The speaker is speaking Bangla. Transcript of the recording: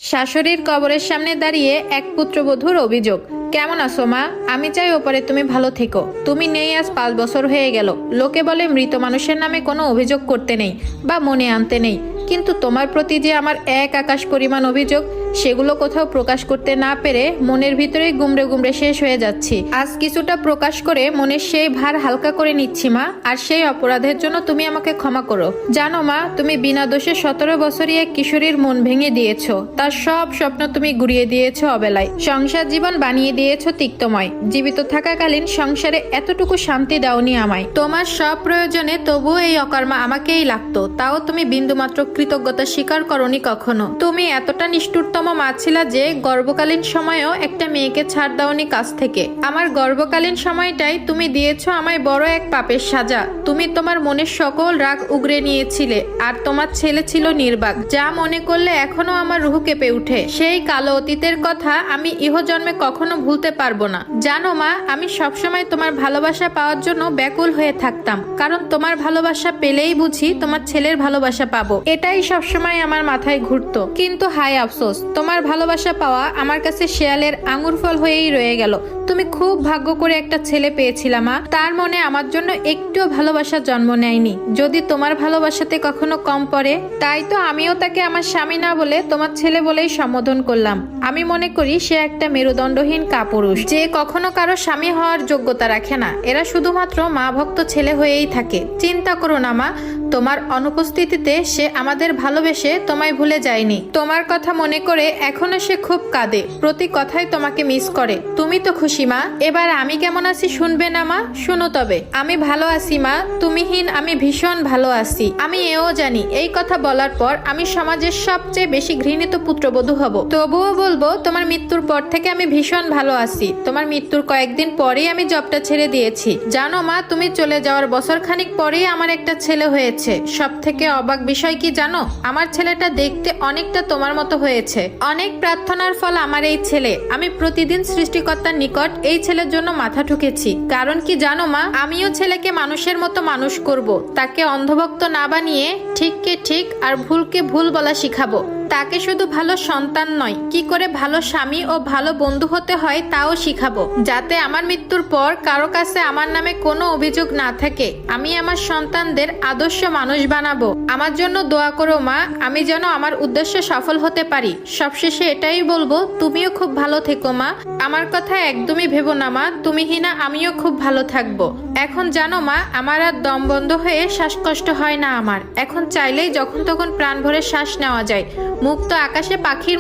শাশুড়ির কবরের সামনে দাঁড়িয়ে এক পুত্রবধূর অভিযোগ। কেমন আছো মা? আমি চাই ওপরে তুমি ভালো থেকো। তুমি নেই আজ 5 বছর হয়ে গেল। লোকে বলে মৃত মানুষের নামে কোনো অভিযোগ করতে নেই বা মনে আনতে নেই, কিন্তু তোমার প্রতি যে আমার এক আকাশ পরিমাণ অভিযোগ, সেগুলো কোথাও প্রকাশ করতে না পেরে মনের ভিতরেই গুমড়ে গুমড়ে শেষ হয়ে যাচ্ছি। আজ কিছুটা প্রকাশ করে মনের সেই ভার হালকা করে নিচ্ছি মা, আর সেই অপরাধের জন্য তুমি আমাকে ক্ষমা করো। জানো মা, তুমি বিনা দোষে 17 বছরই এক কিশোরীর মন ভেঙে দিয়েছো। তার সব স্বপ্ন তুমি গুড়িয়ে দিয়েছো অবেলায়। সংসার জীবন বানিয়ে দিয়েছো তিক্তময়। জীবিত থাকাকালীন সংসারে এতটুকু শান্তি দাওনি আমায়। তোমার সব প্রয়োজনে তবুও এই অকর্মা আমাকেই লাগতো, তাও তুমি বিন্দুমাত্র কৃতজ্ঞতা স্বীকার করনি কখনো। তুমি এতটা নিষ্ঠুরতম মা ছিলা যে গর্ভকালীন সময়েও একটা মেয়েকে ছাড় দাওনি কাছ থেকে। আমার গর্ভকালীন সময়টাই তুমি দিয়েছো আমায় বড় এক পাপের সাজা। তুমি তোমার মনের সকল রাগ উগরে নিয়েছিলে, আর তোমার ছেলে ছিল নির্বাক, যা মনে করলে এখনো আমার রুহ কেঁপে উঠে। সেই কালো অতীতের কথা আমি ইহজন্মে কখনো ভুলতে পারবো না। জানো মা, আমি সবসময় তোমার ভালোবাসা পাওয়ার জন্য ব্যাকুল হয়ে থাকতাম, কারণ তোমার ভালোবাসা পেলেই বুঝি তোমার ছেলের ভালোবাসা পাবো। এটাই সবসময় আমার মাথায় ঘুরতো। কিন্তু হায় আফসোস, তোমার ভালোবাসা পাওয়া আমার কাছে শেয়ালের আঙুর ফল হয়েই রয়ে গেল। তুমি খুব ভাগ্য করে একটা ছেলে পেয়েছিলাম মা, তার মনে আমার জন্য একটুও ভালোবাসা জন্ম নেয়নি। যদি তোমার ভালোবাসাতে কখনো কম পড়ে, তাই তো আমিও তাকে আমার স্বামী না বলে তোমার ছেলে বলেই সম্বোধন করলাম। আমি মনে করি সে একটা মেরুদণ্ডহীন কাপুরুষ, যে কখনো কারো স্বামী হওয়ার যোগ্যতা রাখে না। এরা শুধুমাত্র মা ভক্ত ছেলে হয়েই থাকে। চিন্তা করো না মা, তোমার অনুপস্থিতিতে সে আমাদের ভালোবেসে তোমায় ভুলে যায়নি। তোমার কথা মনে করে এখনো সে খুব কাঁদে, প্রতি কথায় তোমাকে মিস করে। তুমি তো খুশি মা। এবার আমি কেমন আছি শুনবে না মা? শুনো তবে। আমি ভালো আছি মা, তুমিহীন আমি ভীষণ ভালো আছি। আমি এও জানি এই কথা বলার পর আমি সমাজের সবচেয়ে বেশি ঘৃণিত পুত্রবধূ হব, তবুও বলবো তোমার মৃত্যুর পর থেকে আমি ভীষণ ভালো আছি। তোমার মৃত্যুর কয়েকদিন পরেই আমি জবটা ছেড়ে দিয়েছি। জানো মা, তুমি চলে যাওয়ার বছর খানিক পরেই আমার একটা ছেলে হয়েছে। সব থেকে অবাক বিষয় কি জানো? আমার ছেলেটা দেখতে অনেকটা তোমার মতো হয়েছে। অনেক প্রার্থনার ফল আমার এই ছেলে। আমি প্রতিদিন সৃষ্টিকর্তার নিকট এই ছেলের জন্য মাথা ঠুকেছি। কারণ কি জানো মা, আমিও ছেলেকে মানুষের মতো মানুষ করব। তাকে অন্ধভক্ত না বানিয়ে ঠিককে ঠিক আর ভুলকে ভুল বলা শিখাবো। তাকে শুধু ভালো সন্তান নয়, কি করে ভালো স্বামী ও ভালো বন্ধু হতে হয় তাও শিখাবো, যাতে আমার মৃত্যুর পর কারো কাছে আমার নামে কোনো অভিযোগ না থাকে। আমি আমার সন্তানদের আদর্শ মানুষ বানাবো। আমার জন্য দোয়া করো মা, আমি যেন আমার উদ্দেশ্য সফল হতে পারি। সবশেষে এটাই বলবো, তুমিও খুব ভালো থেকো মা। আমার কথা একদমই ভেবো না মা, তুমিহীনা আমিও খুব ভালো থাকবো। এখন জানো মা, আমার আর দম বন্ধ হয়ে শ্বাসকষ্ট হয় না আমার। এখন চাইলেই যখন তখন প্রাণ ভরে শ্বাস নেওয়া যায়। মুক্ত আকাশে পাখির